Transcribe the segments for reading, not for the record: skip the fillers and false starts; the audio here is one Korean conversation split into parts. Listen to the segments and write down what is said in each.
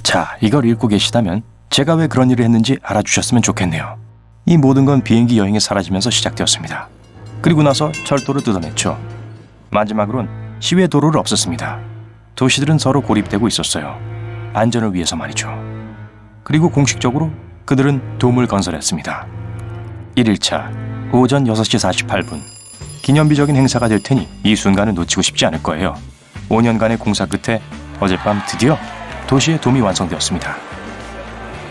자, 이걸 읽고 계시다면 제가 왜 그런 일을 했는지 알아주셨으면 좋겠네요. 이 모든 건 비행기 여행이 사라지면서 시작되었습니다. 그리고 나서 철도를 뜯어냈죠. 마지막으론 시외 도로를 없앴습니다. 도시들은 서로 고립되고 있었어요. 안전을 위해서 말이죠. 그리고 공식적으로 그들은 돔을 건설했습니다. 1일차 오전 6시 48분 기념비적인 행사가 될 테니 이 순간을 놓치고 싶지 않을 거예요. 5년간의 공사 끝에 어젯밤 드디어 도시의 돔이 완성되었습니다.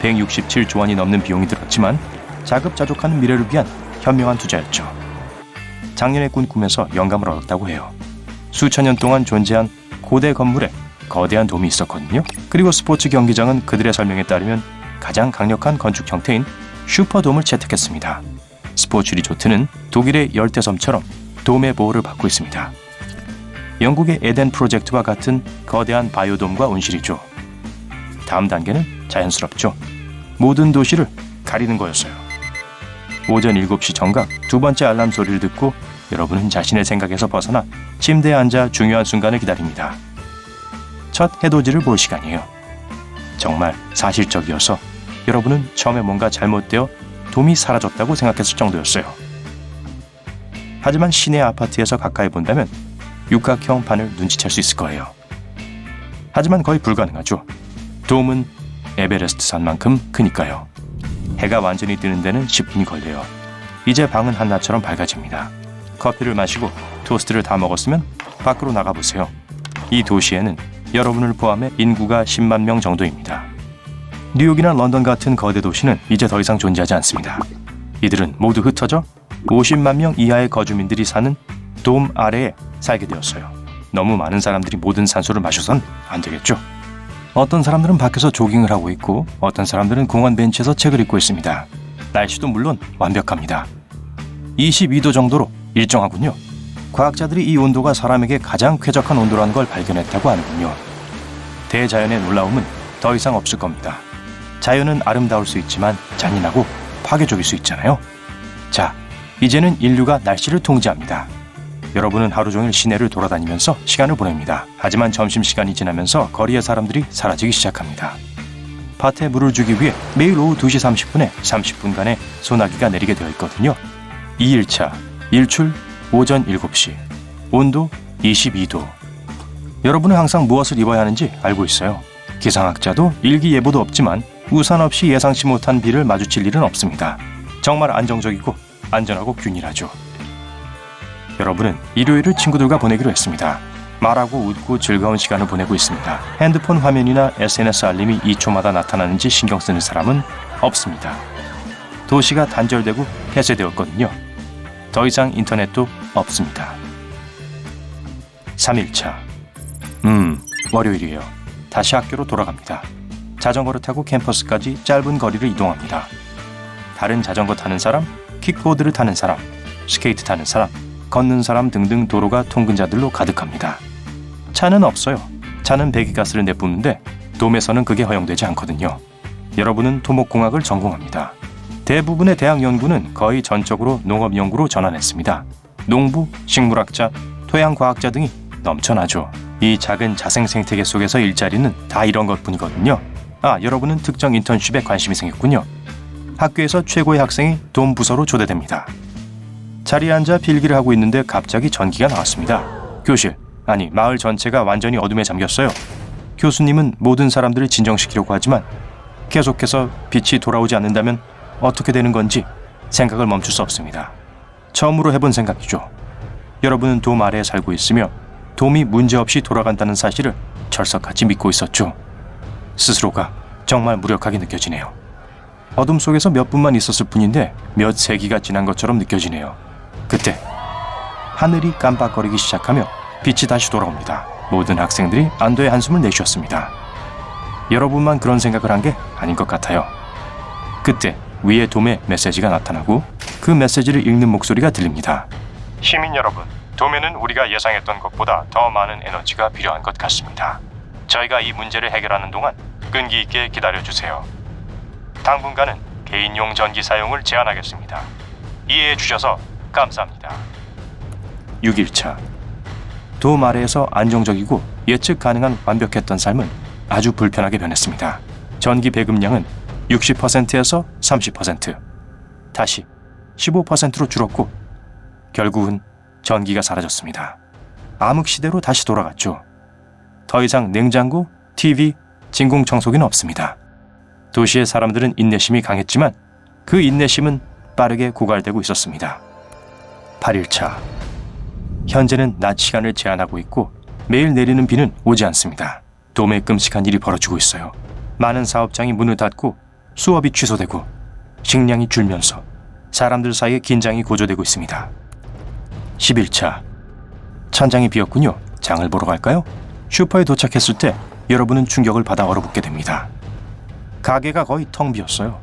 167조 원이 넘는 비용이 들었지만 자급자족하는 미래를 위한 현명한 투자였죠. 작년에 꾼 꿈에서 영감을 얻었다고 해요. 수천 년 동안 존재한 고대 건물에 거대한 돔이 있었거든요. 그리고 스포츠 경기장은 그들의 설명에 따르면 가장 강력한 건축 형태인 슈퍼돔을 채택했습니다. 스포츠 리조트는 독일의 열대섬처럼 돔의 보호를 받고 있습니다. 영국의 에덴 프로젝트와 같은 거대한 바이오돔과 온실이죠. 다음 단계는 자연스럽죠. 모든 도시를 가리는 거였어요. 오전 7시 정각 두 번째 알람 소리를 듣고 여러분은 자신의 생각에서 벗어나 침대에 앉아 중요한 순간을 기다립니다. 첫 해돋이를 볼 시간이에요. 정말 사실적이어서 여러분은 처음에 뭔가 잘못되어 돔이 사라졌다고 생각했을 정도였어요. 하지만 시내 아파트에서 가까이 본다면 육각형 판을 눈치챌 수 있을 거예요. 하지만 거의 불가능하죠. 돔은 에베레스트 산만큼 크니까요. 해가 완전히 뜨는 데는 10분이 걸려요. 이제 방은 한낮처럼 밝아집니다. 커피를 마시고 토스트를 다 먹었으면 밖으로 나가보세요. 이 도시에는 여러분을 포함해 인구가 10만 명 정도입니다. 뉴욕이나 런던 같은 거대 도시는 이제 더 이상 존재하지 않습니다. 이들은 모두 흩어져 50만 명 이하의 거주민들이 사는 돔 아래에 살게 되었어요. 너무 많은 사람들이 모든 산소를 마셔선 안 되겠죠. 어떤 사람들은 밖에서 조깅을 하고 있고 어떤 사람들은 공원 벤치에서 책을 읽고 있습니다. 날씨도 물론 완벽합니다. 22도 정도로 일정하군요. 과학자들이 이 온도가 사람에게 가장 쾌적한 온도라는 걸 발견했다고 하는군요. 대자연의 놀라움은 더 이상 없을 겁니다. 자연은 아름다울 수 있지만 잔인하고 파괴적일 수 있잖아요. 자, 이제는 인류가 날씨를 통제합니다. 여러분은 하루 종일 시내를 돌아다니면서 시간을 보냅니다. 하지만 점심시간이 지나면서 거리의 사람들이 사라지기 시작합니다. 밭에 물을 주기 위해 매일 오후 2시 30분에 30분간의 소나기가 내리게 되어 있거든요. 2일차 일출 오전 7시 온도 22도. 여러분은 항상 무엇을 입어야 하는지 알고 있어요. 기상학자도 일기예보도 없지만 우산 없이 예상치 못한 비를 마주칠 일은 없습니다. 정말 안정적이고 안전하고 균일하죠. 여러분은 일요일을 친구들과 보내기로 했습니다. 말하고 웃고 즐거운 시간을 보내고 있습니다. 핸드폰 화면이나 SNS 알림이 2초마다 나타나는지 신경 쓰는 사람은 없습니다. 도시가 단절되고 폐쇄되었거든요. 더 이상 인터넷도 없습니다. 3일차 월요일이에요. 다시 학교로 돌아갑니다. 자전거를 타고 캠퍼스까지 짧은 거리를 이동합니다. 다른 자전거 타는 사람, 킥보드를 타는 사람, 스케이트 타는 사람, 걷는 사람 등등 도로가 통근자들로 가득합니다. 차는 없어요. 차는 배기가스를 내뿜는데 돔에서는 그게 허용되지 않거든요. 여러분은 토목공학을 전공합니다. 대부분의 대학 연구는 거의 전적으로 농업 연구로 전환했습니다. 농부, 식물학자, 토양과학자 등이 넘쳐나죠. 이 작은 자생 생태계 속에서 일자리는 다 이런 것뿐이거든요. 여러분은 특정 인턴십에 관심이 생겼군요. 학교에서 최고의 학생이 돔 부서로 초대됩니다. 자리에 앉아 필기를 하고 있는데 갑자기 전기가 나왔습니다. 교실, 아니 마을 전체가 완전히 어둠에 잠겼어요. 교수님은 모든 사람들을 진정시키려고 하지만 계속해서 빛이 돌아오지 않는다면 어떻게 되는 건지 생각을 멈출 수 없습니다. 처음으로 해본 생각이죠. 여러분은 돔 아래에 살고 있으며 돔이 문제없이 돌아간다는 사실을 철석같이 믿고 있었죠. 스스로가 정말 무력하게 느껴지네요. 어둠 속에서 몇 분만 있었을 뿐인데 몇 세기가 지난 것처럼 느껴지네요. 그때 하늘이 깜빡거리기 시작하며 빛이 다시 돌아옵니다. 모든 학생들이 안도의 한숨을 내쉬었습니다. 여러분만 그런 생각을 한 게 아닌 것 같아요. 그때 위에 돔에 메시지가 나타나고 그 메시지를 읽는 목소리가 들립니다. 시민 여러분, 돔에는 우리가 예상했던 것보다 더 많은 에너지가 필요한 것 같습니다. 저희가 이 문제를 해결하는 동안 끈기 있게 기다려주세요. 당분간은 개인용 전기 사용을 제한하겠습니다. 이해해 주셔서 감사합니다. 6일차 돔 아래에서 안정적이고 예측 가능한 완벽했던 삶은 아주 불편하게 변했습니다. 전기 배급량은 60%에서 30%, 다시 15%로 줄었고 결국은 전기가 사라졌습니다. 암흑시대로 다시 돌아갔죠. 더 이상 냉장고, TV, 진공청소기는 없습니다. 도시의 사람들은 인내심이 강했지만 그 인내심은 빠르게 고갈되고 있었습니다. 8일차. 현재는 낮 시간을 제한하고 있고 매일 내리는 비는 오지 않습니다. 돔에 끔찍한 일이 벌어지고 있어요. 많은 사업장이 문을 닫고 수업이 취소되고 식량이 줄면서 사람들 사이에 긴장이 고조되고 있습니다. 10일차. 천장이 비었군요. 장을 보러 갈까요? 슈퍼에 도착했을 때 여러분은 충격을 받아 얼어붙게 됩니다. 가게가 거의 텅 비었어요.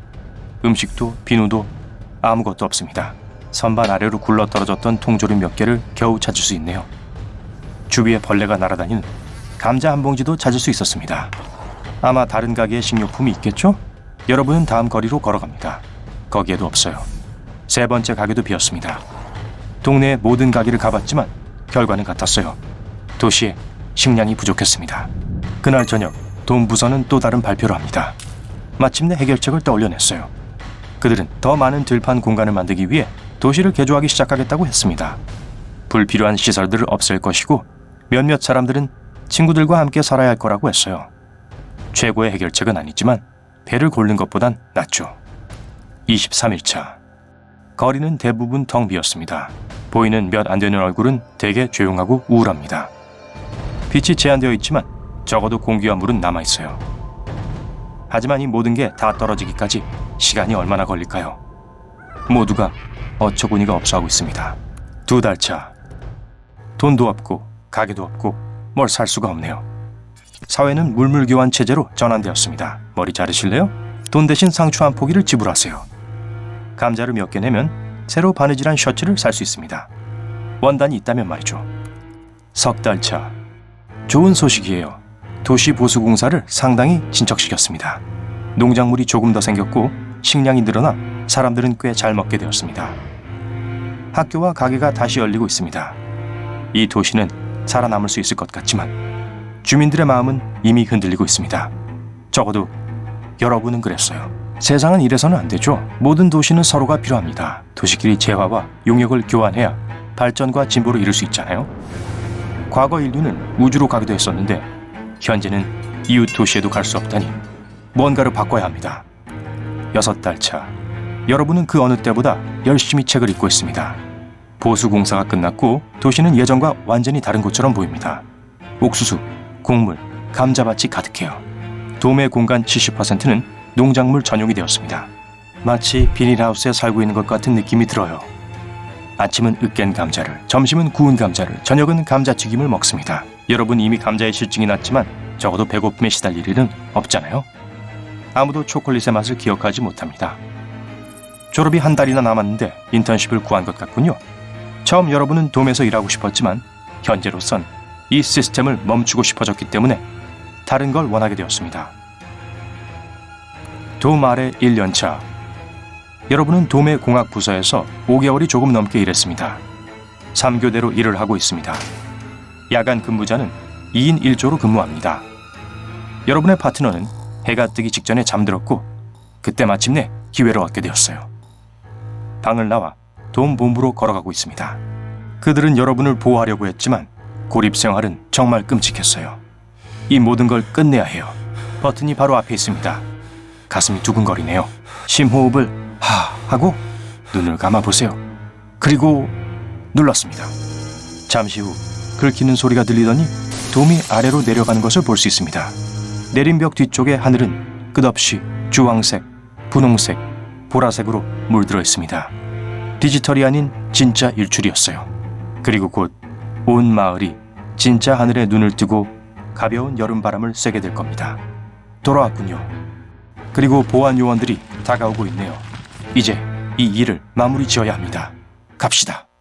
음식도 비누도 아무것도 없습니다. 선반 아래로 굴러떨어졌던 통조림 몇 개를 겨우 찾을 수 있네요. 주위에 벌레가 날아다니는 감자 한 봉지도 찾을 수 있었습니다. 아마 다른 가게에 식료품이 있겠죠? 여러분은 다음 거리로 걸어갑니다. 거기에도 없어요. 세 번째 가게도 비었습니다. 동네의 모든 가게를 가봤지만 결과는 같았어요. 도시에 식량이 부족했습니다. 그날 저녁 돔 부서는 또 다른 발표를 합니다. 마침내 해결책을 떠올려냈어요. 그들은 더 많은 들판 공간을 만들기 위해 도시를 개조하기 시작하겠다고 했습니다. 불필요한 시설들을 없앨 것이고 몇몇 사람들은 친구들과 함께 살아야 할 거라고 했어요. 최고의 해결책은 아니지만 배를 고르는 것보단 낫죠. 23일차. 거리는 대부분 텅 비었습니다. 보이는 몇 안 되는 얼굴은 되게 조용하고 우울합니다. 빛이 제한되어 있지만 적어도 공기와 물은 남아있어요. 하지만 이 모든 게 다 떨어지기까지 시간이 얼마나 걸릴까요? 모두가 어처구니가 없어하고 있습니다. 2달차. 돈도 없고 가게도 없고 뭘 살 수가 없네요. 사회는 물물교환 체제로 전환되었습니다. 머리 자르실래요? 돈 대신 상추 한 포기를 지불하세요. 감자를 몇 개 내면 새로 바느질한 셔츠를 살 수 있습니다. 원단이 있다면 말이죠. 3달차. 좋은 소식이에요. 도시보수공사를 상당히 진척시켰습니다. 농작물이 조금 더 생겼고 식량이 늘어나 사람들은 꽤 잘 먹게 되었습니다. 학교와 가게가 다시 열리고 있습니다. 이 도시는 살아남을 수 있을 것 같지만 주민들의 마음은 이미 흔들리고 있습니다. 적어도 여러분은 그랬어요. 세상은 이래서는 안 되죠. 모든 도시는 서로가 필요합니다. 도시끼리 재화와 용역을 교환해야 발전과 진보를 이룰 수 있잖아요. 과거 인류는 우주로 가기도 했었는데 현재는 이웃 도시에도 갈 수 없다니 뭔가를 바꿔야 합니다. 6달차. 여러분은 그 어느 때보다 열심히 책을 읽고 있습니다. 보수공사가 끝났고 도시는 예전과 완전히 다른 곳처럼 보입니다. 옥수수, 곡물, 감자밭이 가득해요. 돔의 공간 70%는 농작물 전용이 되었습니다. 마치 비닐하우스에 살고 있는 것 같은 느낌이 들어요. 아침은 으깬 감자를, 점심은 구운 감자를, 저녁은 감자튀김을 먹습니다. 여러분 이미 감자에 실증이 났지만 적어도 배고픔에 시달릴 일은 없잖아요. 아무도 초콜릿의 맛을 기억하지 못합니다. 졸업이 한 달이나 남았는데 인턴십을 구한 것 같군요. 처음 여러분은 돔에서 일하고 싶었지만 현재로선 이 시스템을 멈추고 싶어졌기 때문에 다른 걸 원하게 되었습니다. 돔 아래 1년차. 여러분은 돔의 공학 부서에서 5개월이 조금 넘게 일했습니다. 3교대로 일을 하고 있습니다. 야간 근무자는 2인 1조로 근무합니다. 여러분의 파트너는 해가 뜨기 직전에 잠들었고 그때 마침내 기회를 얻게 되었어요. 방을 나와 돔 본부로 걸어가고 있습니다. 그들은 여러분을 보호하려고 했지만 고립생활은 정말 끔찍했어요. 이 모든 걸 끝내야 해요. 버튼이 바로 앞에 있습니다. 가슴이 두근거리네요. 심호흡을 하고 눈을 감아보세요. 그리고 눌렀습니다. 잠시 후 긁히는 소리가 들리더니 돔이 아래로 내려가는 것을 볼 수 있습니다. 내린 벽 뒤쪽의 하늘은 끝없이 주황색, 분홍색, 보라색으로 물들어 있습니다. 디지털이 아닌 진짜 일출이었어요. 그리고 곧 온 마을이 진짜 하늘에 눈을 뜨고 가벼운 여름바람을 쐬게 될 겁니다. 돌아왔군요. 그리고 보안 요원들이 다가오고 있네요. 이제 이 일을 마무리 지어야 합니다. 갑시다.